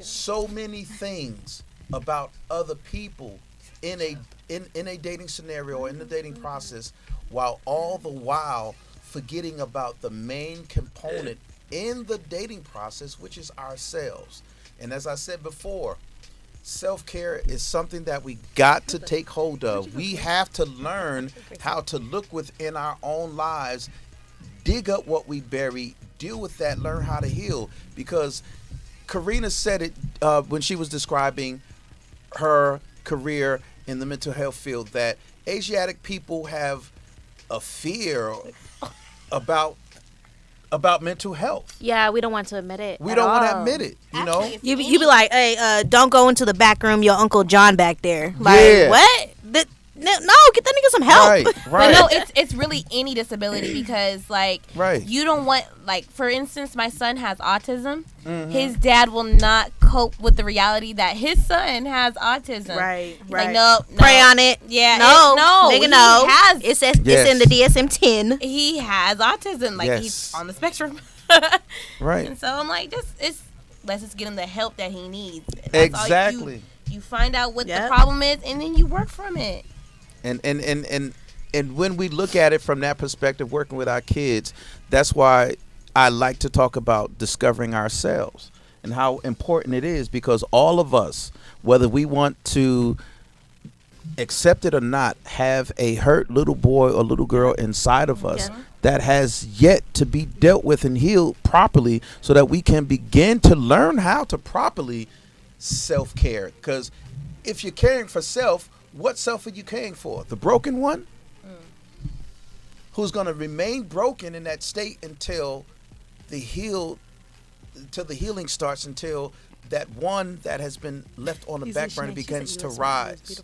so many things about other people in a dating scenario or in the dating process, while all the while forgetting about the main component in the dating process, which is ourselves. And as I said before, self-care is something that we got to take hold of. We have to learn how to look within our own lives dig up what we bury, deal with that, learn how to heal. Because Karina said it when she was describing her career in the mental health field, that Asiatic people have a fear about mental health. Yeah, we don't want to admit it. We don't want to admit it, you know? Actually, You be like, hey, don't go into the back room. Your Uncle John back there. Like, Yeah. what? No, get that nigga some help. Right, But right. no, it's really any disability because like Right. you don't want, like, for instance, my son has autism. Mm-hmm. His dad will not cope with the reality that his son has autism. Right, He's right. Like, no, Pray on it. Yeah, No, no, nigga, he no. has It's Yes. in the DSM-10. he has autism. Like Yes. he's on the spectrum. Right. And so I'm like, let's just get him the help that he needs. That's all Exactly. you find out what the Yep. problem is, and then you work from it. And when we look at it from that perspective, working with our kids, that's why I like to talk about discovering ourselves and how important it is, because all of us, whether we want to accept it or not, have a hurt little boy or little girl inside of us Yeah. that has yet to be dealt with and healed properly, so that we can begin to learn how to properly self-care. Because if you're caring for self, what self are you caring for? The broken one? Who's going to remain broken in that state until the healing starts, until that one that has been left on the back burner begins to rise.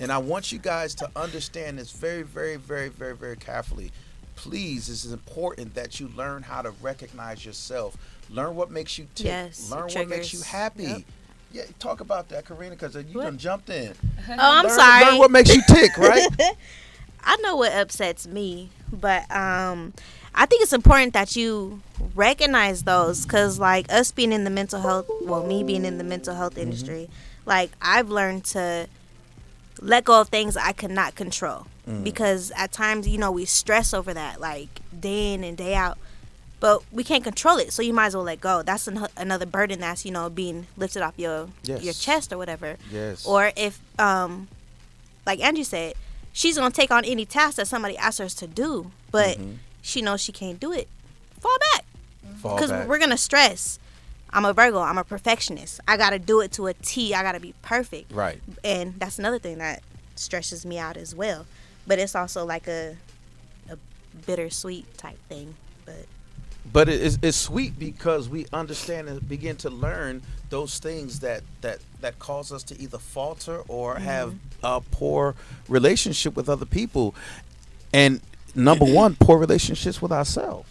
And I want you guys to understand this very, very, very, very, very carefully. Please, this is important that you learn how to recognize yourself. Learn what makes you tick. Yes, Learn what makes you triggers. happy. Yep. Yeah, talk about that, Karina, because you done jumped in. Oh, I'm Learn sorry. what makes you tick, right? I know what upsets me, but I think it's important that you recognize those, because like us being in the mental health, well, me being in the mental health industry, like I've learned to let go of things I could not control, because at times, you know, we stress over that like day in and day out, but we can't control it, so you might as well let go. That's another burden that's, you know, being lifted off your chest or whatever. Yes. Or if like Angie said, she's gonna take on any task that somebody asks her to do, but she knows she can't do it. Fall back, Fall because back. we're gonna stress. I'm a Virgo. I'm a perfectionist. I gotta do it to a T. I gotta be perfect. Right. And that's another thing that stresses me out as well. But it's also like a bittersweet type thing. But it's sweet because we understand and begin to learn those things that cause us to either falter or have a poor relationship with other people. And number one, poor relationships with ourselves.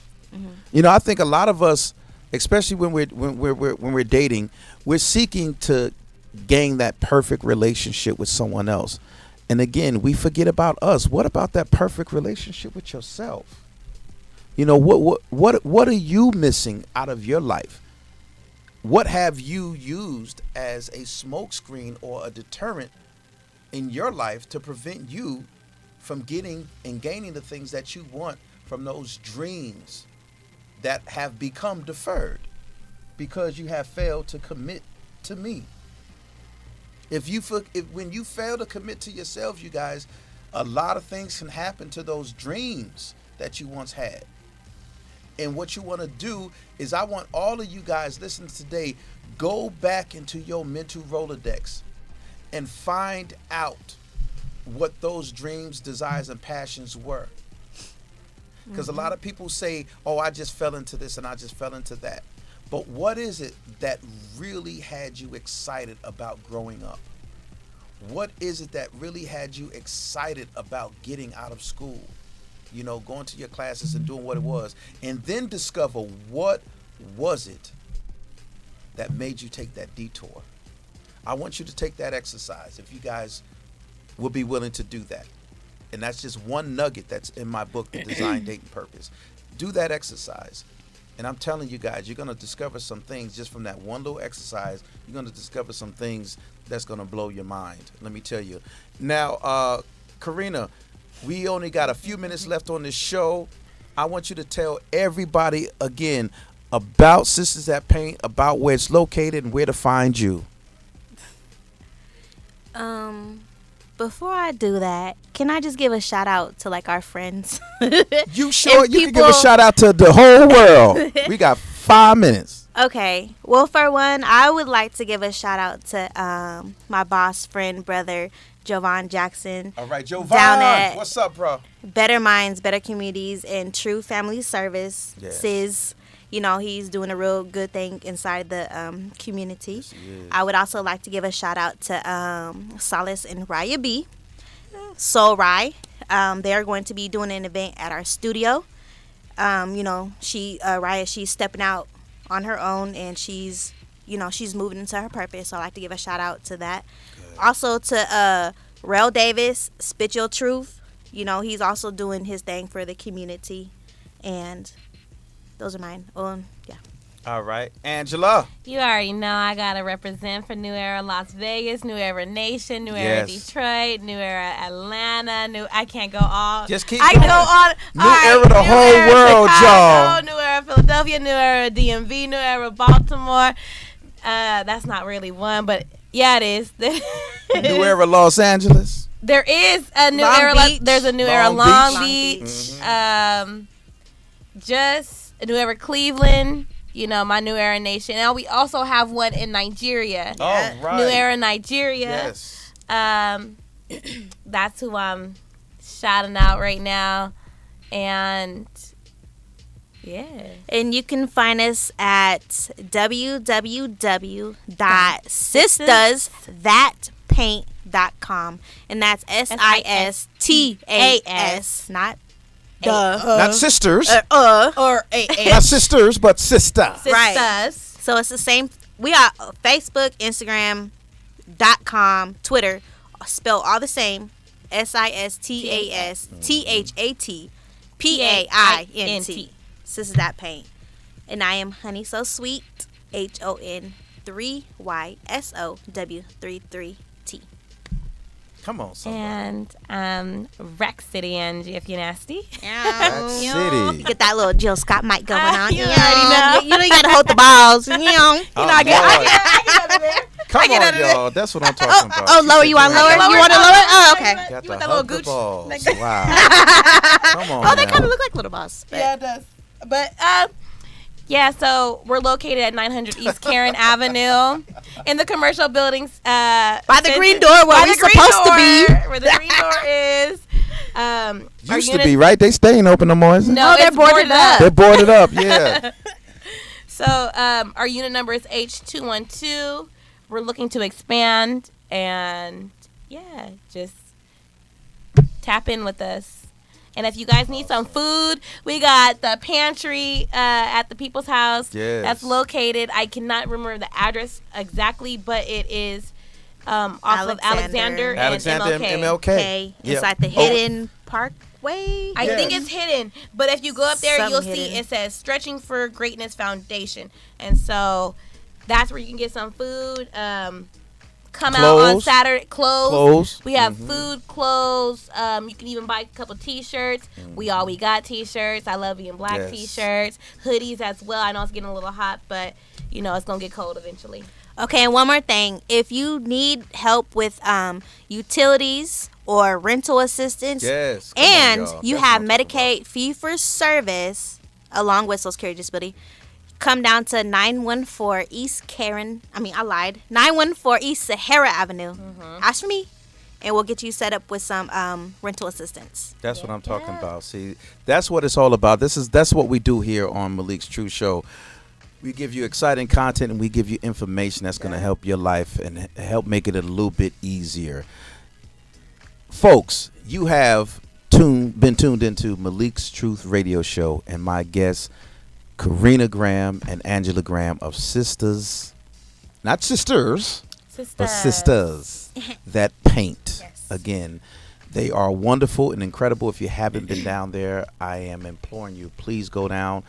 You know, I think a lot of us, especially when we're dating, we're seeking to gain that perfect relationship with someone else. And again, we forget about us. What about that perfect relationship with yourself? You know, what are you missing out of your life? What have you used as a smokescreen or a deterrent in your life to prevent you from getting and gaining the things that you want from those dreams that have become deferred because you have failed to commit to me? If when you fail to commit to yourself, you guys, a lot of things can happen to those dreams that you once had. And what you want to do is, I want all of you guys listening today, go back into your mental Rolodex and find out what those dreams, desires, and passions were. Because a lot of people say, oh, I just fell into this and I just fell into that. But what is it that really had you excited about growing up? What is it that really had you excited about getting out of school? You know, going to your classes and doing what it was, and then discover what was it that made you take that detour. I want you to take that exercise if you guys will be willing to do that. And that's just one nugget that's in my book, The Design, Date, and Purpose. Do that exercise. And I'm telling you guys, you're going to discover some things just from that one little exercise. You're going to discover some things that's going to blow your mind. Let me tell you. Now, Karina, we only got a few minutes left on this show. I want you to tell everybody again about Sisters That Paint, about where it's located and where to find you. Before I do that, can I just give a shout out to like our friends? You sure? And You can give a people- shout out to the whole world. We got 5 minutes. Okay. Well, for one, I would like to give a shout out to my boss, friend, brother, Jovan Jackson. All right, Jovan. Down at What's up, bro? Better Minds, Better Communities, and True Family Service. Yes. SIS. You know, he's doing a real good thing inside the community. Yes, he is. I would also like to give a shout out to Solace and Raya B. Soul Rye. They are going to be doing an event at our studio. You know, Raya, she's stepping out on her own, and she's moving into her purpose. So I like to give a shout out to that. Good. Also to Rel Davis, Spit Your Truth. You know, he's also doing his thing for the community, and those are mine. Yeah. All right, Angela. You already know I gotta represent for New Era Las Vegas, New Era Nation, New Era Yes. Detroit, New Era Atlanta. I can't go all. Just keep I going. go on. New all right, Era, the New whole Era world, Chicago, y'all. New Era Philadelphia, New Era DMV, New Era Baltimore. That's not really one, but yeah, it is. New Era Los Angeles. There is a New Long Era. Beach. There's a New Long Era Beach. Long Long Beach. Beach. Just a New Era Cleveland. You know, my New Era Nation. Now we also have one in Nigeria. All right. New Era Nigeria. Yes. That's who I'm shouting out right now. And yeah. And you can find us at www.sistasthatpaint.com. And that's SISTAS, not Not sisters. or Not sisters, but sister. Right. Sisters. So it's the same. We are Facebook, Instagram.com, Twitter, spell all the same. SISTASTHATPAINT. Sisters That Paint. And I am Honey So Sweet, HON3YSOW33T. Come on, somebody. And Rex City Angie, if you're nasty. Rack City. Get that little Jill Scott mic going on. You already know. You know you gotta hold the balls. Oh, I get under there. Come I get on, under there. y'all. That's what I'm talking about. Oh, She lower. said You want you lower? had You want to lower? Oh, okay. Got You to want that hug little the gooch? balls. Like- Wow. Come on. Oh, they now. kind of look like little balls. Yeah, it does. But yeah, so we're located at 900 East Karen Avenue in the commercial buildings. By the green door where we're supposed to be. Where the green door is. Our Used to be, right? They staying open no more, isn't it? No, they're it's boarded up. They're boarded up, yeah. So our unit number is H212. We're looking to expand, and yeah, just tap in with us. And if you guys need some food, we got the pantry at the People's House. Yes. That's located. I cannot remember the address exactly, but it is off of Alexander Alexander and and MLK. Okay. It's like the hidden Parkway. I think Yes. it's hidden, but if you go up there, Something you'll hidden. see it says Stretching for Greatness Foundation, and so that's where you can get some food. Come out on Clothes. Saturday. Clothes. We have food, clothes. You can even buy a couple T-shirts. We got T-shirts. I love being black Yes. T-shirts, hoodies as well. I know it's getting a little hot, but you know it's gonna get cold eventually. Okay, and one more thing. If you need help with utilities or rental assistance, Yes. Come on, and y'all. you That's have what I'm talking Medicaid fee for service along with Social Security disability, come down to 914 East Karen. 914 East Sahara Avenue. Ask for me, and we'll get you set up with some rental assistance. That's what I'm talking about. See, that's what it's all about. That's what we do here on Malik's True Show. We give you exciting content and we give you information that's going to help your life and help make it a little bit easier. Folks, you have been tuned into Malik's Truth Radio Show, and my guests, Karina Graham and Angela Graham of Sisters, not sisters, but Sisters That Paint. Yes. Again, they are wonderful and incredible. If you haven't been down there, I am imploring you, please go down.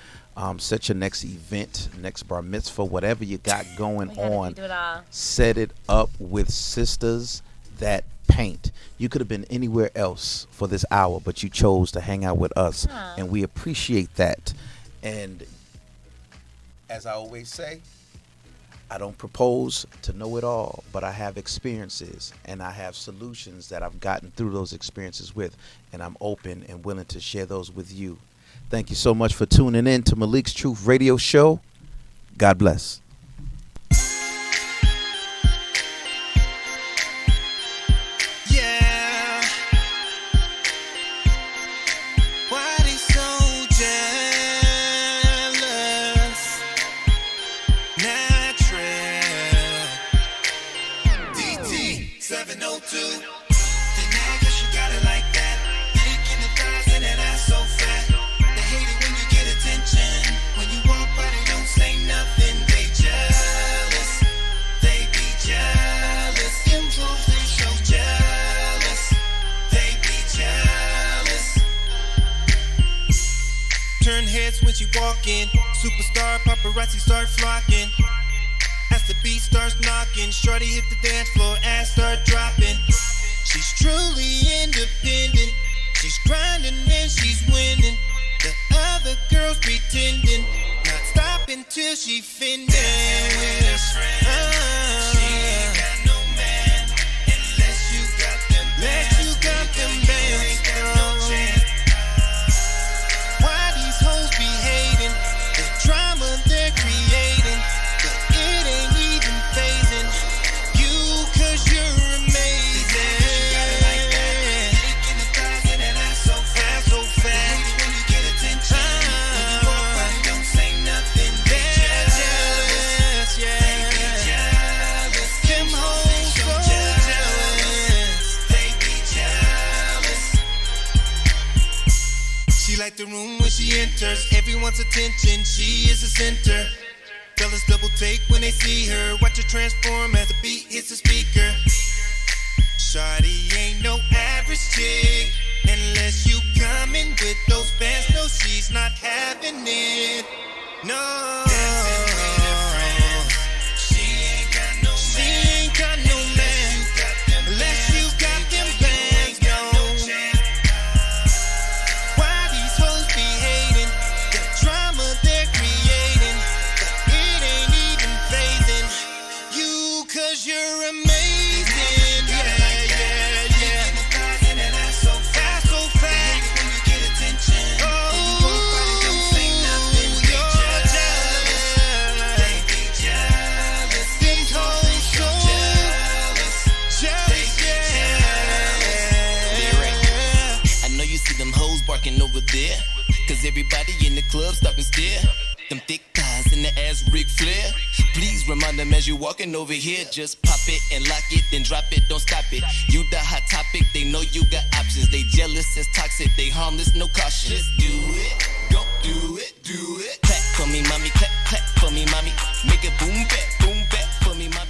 Set your next event, next bar mitzvah, whatever you got going on. Do it all. Set it up with Sisters That Paint. You could have been anywhere else for this hour, but you chose to hang out with us, and we appreciate that. And as I always say, I don't propose to know it all, but I have experiences and I have solutions that I've gotten through those experiences with, and I'm open and willing to share those with you. Thank you so much for tuning in to Malik's Truth Radio Show. God bless. Yeah. Why they so jealous? Natural. DT 702. Then I guess you got it like that. Dick in the thighs and that ass so fat. They hate it when you get attention. When you walk by, they don't say nothing. They jealous. They be jealous. Them fools, they so jealous. They be jealous. Turn heads when she walk in. Superstar paparazzi start flocking. As the beat starts knocking, shorty hit the dance floor, ass start dropping. She's truly independent. She's grinding and she's winning. The other girls pretending, not stopping till she finished. She ain't got no man unless you got them bands. You ain't got no chance. Why these hoes be hating? The drama they're creating, but it ain't even phasing you, 'cause you're amazing. You got it like that. Dick in the thighs and that ass so fat, so fat. When you get attention, when you walk by, they don't say nothing. They jealous, yeah. They be jealous. Them hoes so jealous. They be jealous. She like the room when she enters, everyone's attention, she is the center. Fellas double take when they see her, watch her transform as the beat hits the speaker. Shawty ain't no average chick, unless you coming with those bands, no she's not having it. No. Dancing with her friends. She ain't got no man. She ain't got no man. Unless you got them bands, no. Why these hoes be hating? The drama they're creating, but it ain't even phasing you, 'cause you're amazing. Yeah, yeah, yeah. And that ass so fat, so fat. When you get attention, oh, don't say nothing. You're jealous. They be jealous. These hoes so jealous. Jealous, yeah. I know you see them hoes barking over there, 'cause everybody in the club stop and stare. Them thick thighs in the ass Ric Flair. Please remind them as you walking over here. Just pop it and lock it, then drop it, don't stop it. You the hot topic, they know you got options. They jealous, it's toxic, they harmless, no caution. Just do it, go do it, do it. Clap for me, mommy, clap, clap for me, mommy. Make it boom back.